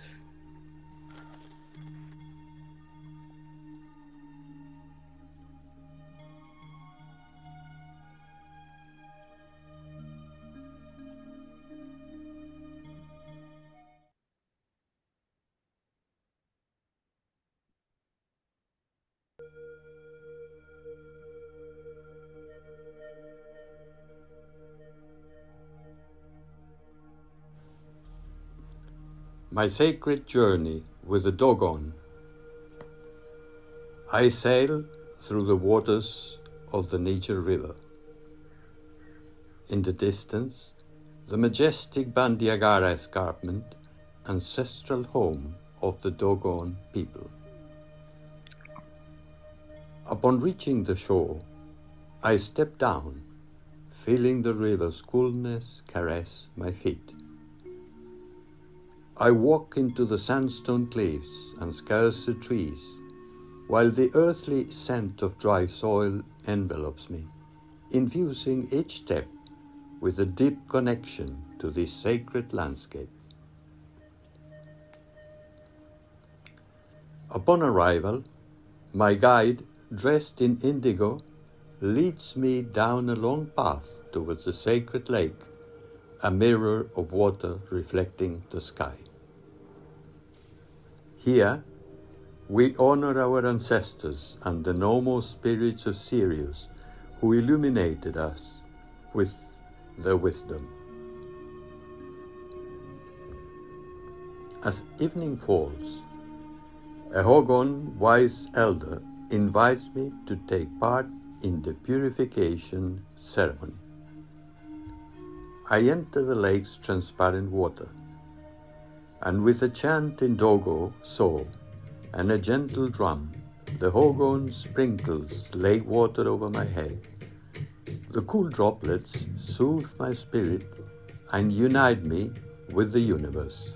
My sacred journey with the Dogon. I sail through the waters of the Niger River. In the distance, the majestic Bandiagara escarpment, ancestral home of the Dogon people. Upon reaching the shore, I step down, feeling the river's coolness caress my feet. I walk into the sandstone cliffs and scarce the trees, while the earthly scent of dry soil envelops me, infusing each step with a deep connection to this sacred landscape. Upon arrival, my guide, dressed in indigo, leads me down a long path towards the sacred lake, a mirror of water reflecting the sky. Here, we honor our ancestors and the noble spirits of Sirius, who illuminated us with their wisdom. As evening falls, a Hogon wise elder invites me to take part in the purification ceremony. I enter the lake's transparent water, and with a chant in Dogo, So, and a gentle drum, the Hogon sprinkles lake water over my head. The cool droplets soothe my spirit and unite me with the universe.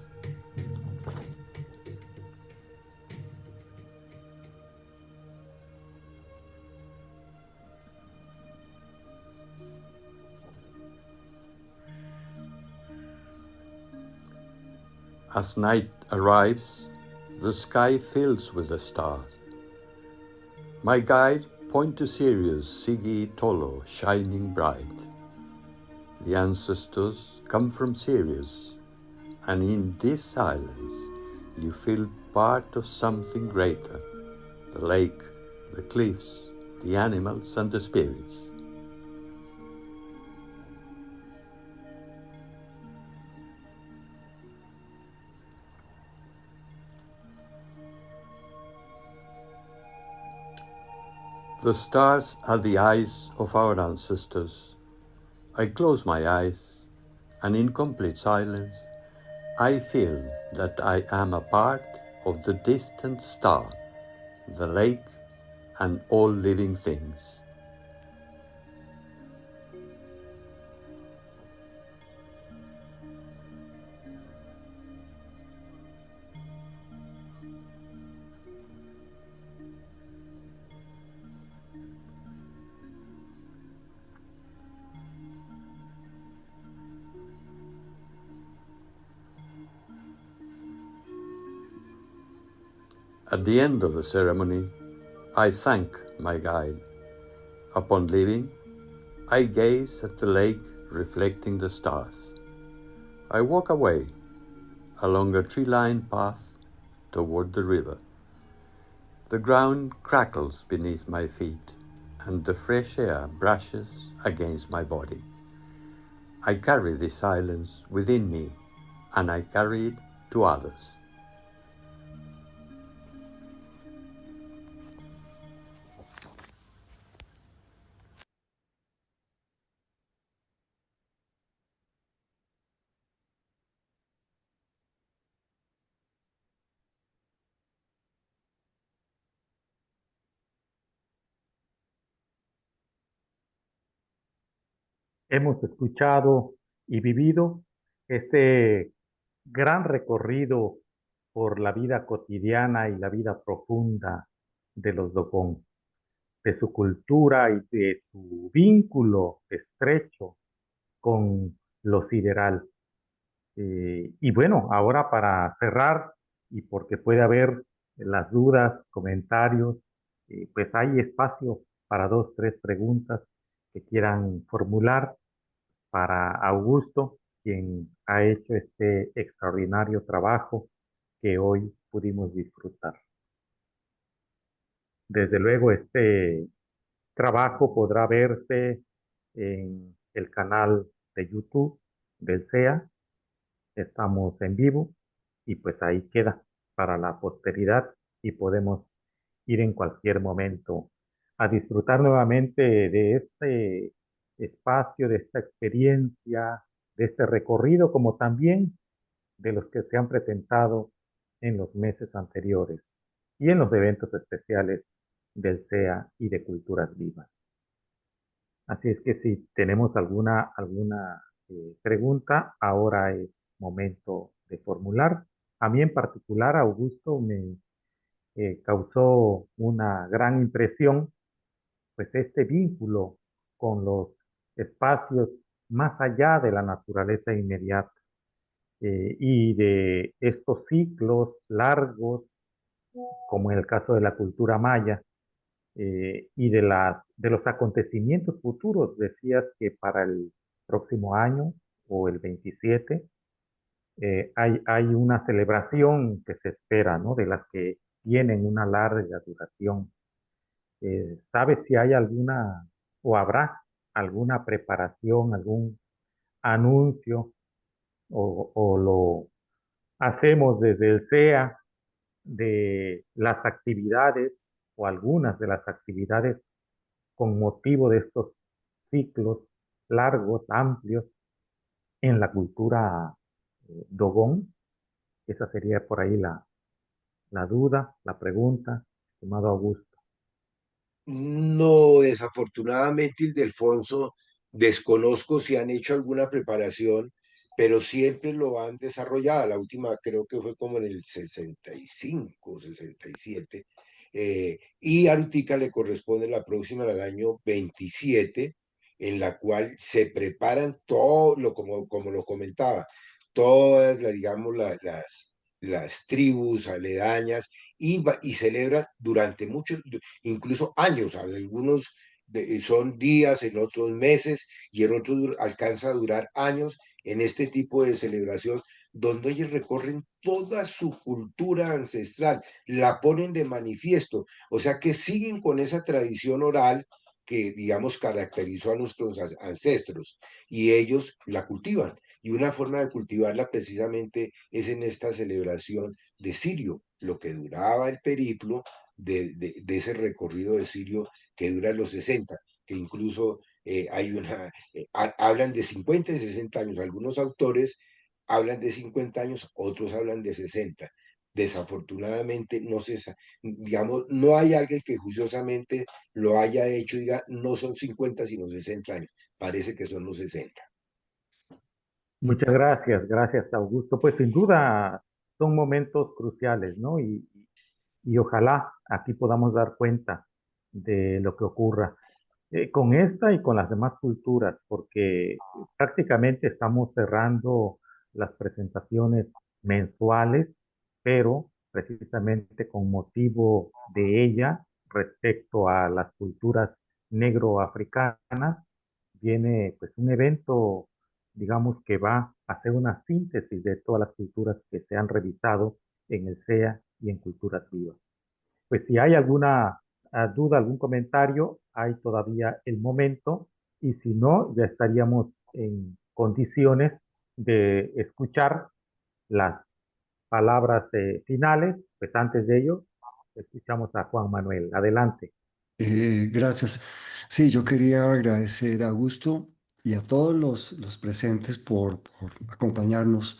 As night arrives, the sky fills with the stars. My guide point to Sirius, Sigi Tolo, shining bright. The ancestors come from Sirius, and in this silence you feel part of something greater, the lake, the cliffs, the animals and the spirits. The stars are the eyes of our ancestors. I close my eyes, and in complete silence, I feel that I am a part of the distant star, the lake, and all living things. At the end of the ceremony, I thank my guide. Upon leaving, I gaze at the lake reflecting the stars. I walk away along a tree-lined path toward the river. The ground crackles beneath my feet, and the fresh air brushes against my body. I carry this silence within me, and I carry it to others. Hemos escuchado y vivido este gran recorrido por la vida cotidiana y la vida profunda de los Dogon, de su cultura y de su vínculo estrecho con lo sideral. Y bueno, ahora para cerrar, y porque puede haber las dudas, comentarios, pues hay espacio para dos, tres preguntas que quieran formular para Augusto, quien ha hecho este extraordinario trabajo que hoy pudimos disfrutar. Desde luego, este trabajo podrá verse en el canal de YouTube del CEA. Estamos en vivo y pues ahí queda para la posteridad y podemos ir en cualquier momento a disfrutar nuevamente de este espacio, de esta experiencia, de este recorrido, como también de los que se han presentado en los meses anteriores y en los eventos especiales del CEA y de Culturas Vivas. Así es que si tenemos alguna pregunta, ahora es momento de formular. A mí en particular, Augusto, me causó una gran impresión, pues este vínculo con los espacios más allá de la naturaleza inmediata y de estos ciclos largos, como en el caso de la cultura maya, y de los acontecimientos futuros. Decías que para el próximo año o el 27 hay una celebración que se espera, ¿no? De las que tienen una larga duración. ¿Sabes si hay alguna o habrá alguna preparación, algún anuncio o lo hacemos desde el CEA de las actividades o algunas de las actividades con motivo de estos ciclos largos, amplios en la cultura Dogón? Esa sería por ahí la duda, la pregunta, estimado Augusto. No, desafortunadamente, Ildefonso, desconozco si han hecho alguna preparación, pero siempre lo han desarrollado. La última creo que fue como en el 65, 67. Y ahorita le corresponde la próxima al año 27, en la cual se preparan todo, como lo comentaba, todas digamos, las tribus aledañas y celebran durante muchos, incluso años, algunos son días, en otros meses y en otros alcanza a durar años en este tipo de celebración donde ellos recorren toda su cultura ancestral, la ponen de manifiesto, o sea que siguen con esa tradición oral que, digamos, caracterizó a nuestros ancestros y ellos la cultivan. Y una forma de cultivarla precisamente es en esta celebración de Sirio, lo que duraba el periplo de ese recorrido de Sirio que dura los 60, que incluso hablan de 50 y 60 años. Algunos autores hablan de 50 años, otros hablan de 60. Desafortunadamente, digamos, no hay alguien que juiciosamente lo haya hecho y diga, no son 50 sino 60 años. Parece que son los 60. Muchas gracias Augusto. Pues sin duda son momentos cruciales, ¿no? Y ojalá aquí podamos dar cuenta de lo que ocurra con esta y con las demás culturas, porque prácticamente estamos cerrando las presentaciones mensuales, pero precisamente con motivo de ella, respecto a las culturas negroafricanas, viene pues un evento, digamos, que va a hacer una síntesis de todas las culturas que se han revisado en el SEA y en Culturas Vivas. Pues si hay alguna duda, algún comentario, hay todavía el momento y si no, ya estaríamos en condiciones de escuchar las palabras finales. Pues antes de ello, escuchamos a Juan Manuel. Adelante. Gracias. Sí, yo quería agradecer a Augusto y a todos los presentes por acompañarnos.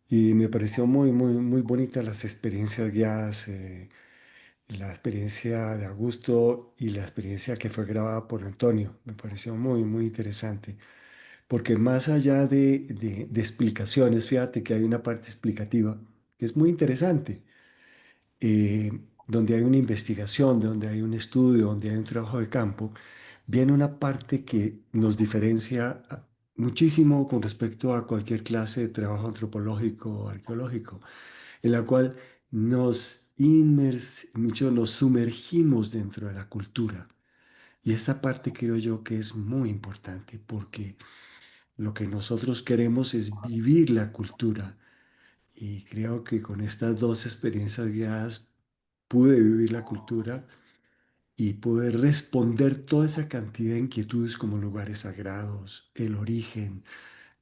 Y me pareció muy bonita las experiencias guiadas, la experiencia de Augusto y la experiencia que fue grabada por Antonio. Me pareció muy interesante. Porque más allá de explicaciones, fíjate que hay una parte explicativa que es muy interesante, donde hay una investigación, donde hay un estudio, donde hay un trabajo de campo, viene una parte que nos diferencia muchísimo con respecto a cualquier clase de trabajo antropológico o arqueológico, en la cual nos sumergimos dentro de la cultura. Y esa parte creo yo que es muy importante porque lo que nosotros queremos es vivir la cultura. Y creo que con estas dos experiencias guiadas pude vivir la cultura y pude responder toda esa cantidad de inquietudes como lugares sagrados, el origen,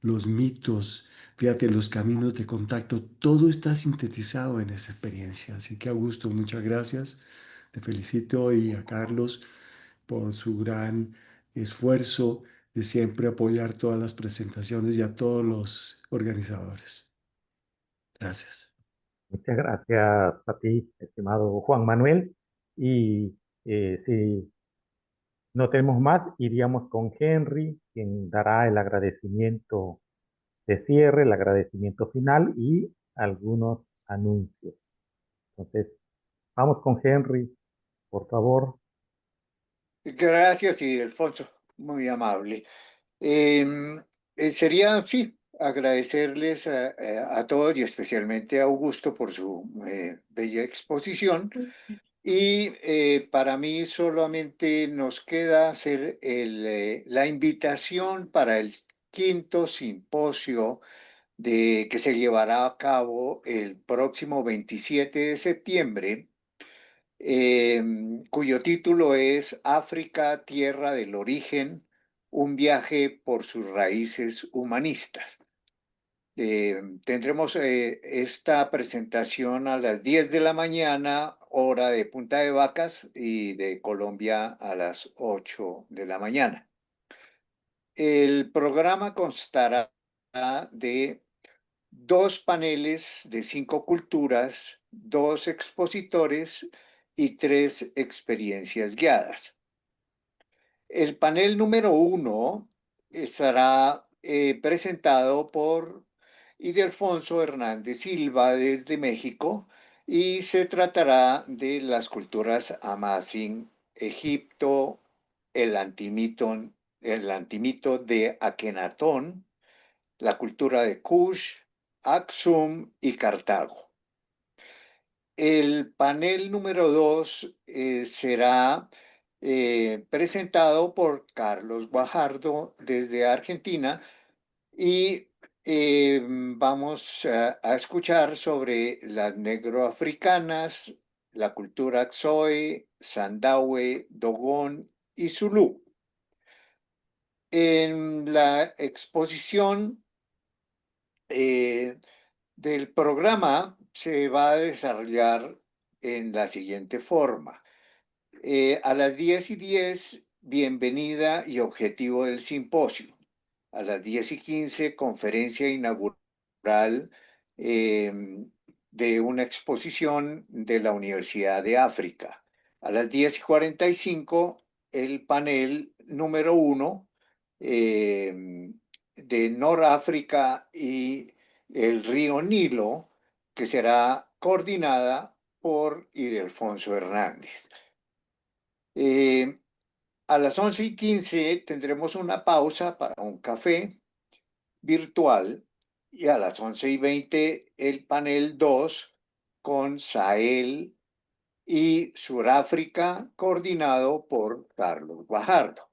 los mitos, fíjate, los caminos de contacto, todo está sintetizado en esa experiencia. Así que Augusto, muchas gracias. Te felicito y a Carlos por su gran esfuerzo de siempre apoyar todas las presentaciones y a todos los organizadores. Gracias. Muchas gracias a ti, estimado Juan Manuel. Y si no tenemos más, iríamos con Henry, quien dará el agradecimiento de cierre, el agradecimiento final y algunos anuncios. Entonces, vamos con Henry, por favor. Gracias, y Alfonso, muy amable. Sería, sí, agradecerles a todos y especialmente a Augusto por su bella exposición. Y para mí solamente nos queda hacer la invitación para el quinto simposio que se llevará a cabo el próximo 27 de septiembre, cuyo título es África, Tierra del Origen, un viaje por sus raíces humanistas. Tendremos esta presentación a las 10 de la mañana, hora de Punta de Vacas, y de Colombia a las 8 de la mañana. El programa constará de 2 paneles de 5 culturas, 2 expositores y 3 experiencias guiadas. El panel número 1 estará presentado por Ildefonso Hernández Silva desde México y se tratará de las culturas Amazigh, Egipto, el antimito de Akenatón, la cultura de Kush, Aksum y Cartago. El panel número 2 será presentado por Carlos Guajardo desde Argentina y vamos a escuchar sobre las negroafricanas, la cultura Xhoe, Sandawe, Dogon y Zulú. En la exposición del programa se va a desarrollar en la siguiente forma. A las 10:10, bienvenida y objetivo del simposio. A las 10:15, conferencia inaugural de una exposición de la Universidad de África. A las 10:45, el panel número 1 de Noráfrica y el río Nilo, que será coordinada por Ildefonso Hernández. A las 11:15 tendremos una pausa para un café virtual y a las 11:20 el panel 2 con Sahel y Suráfrica coordinado por Carlos Guajardo.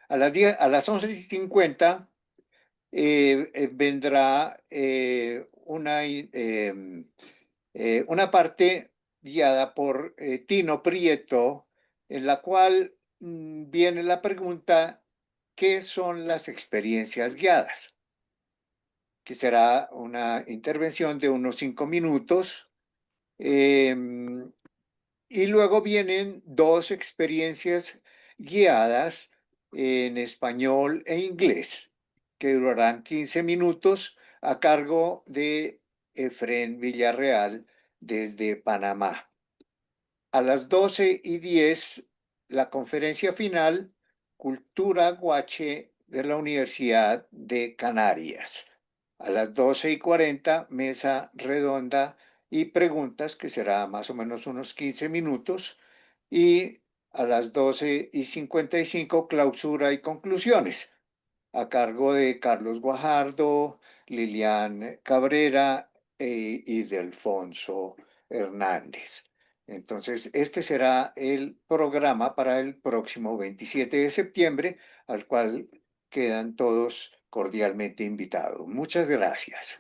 A las 11:50 vendrá una parte guiada por Tino Prieto, en la cual viene la pregunta: ¿qué son las experiencias guiadas? Que será una intervención de unos 5 minutos. Y luego vienen 2 experiencias guiadas en español e inglés, que durarán 15 minutos a cargo de Efrén Villarreal desde Panamá. A las 12:10, la conferencia final, Cultura Guache de la Universidad de Canarias. A las 12:40, mesa redonda y preguntas, que será más o menos unos 15 minutos. Y a las 12:55, clausura y conclusiones, a cargo de Carlos Guajardo, Lilian Cabrera y Ildefonso Hernández. Entonces, este será el programa para el próximo 27 de septiembre, al cual quedan todos cordialmente invitados. Muchas gracias.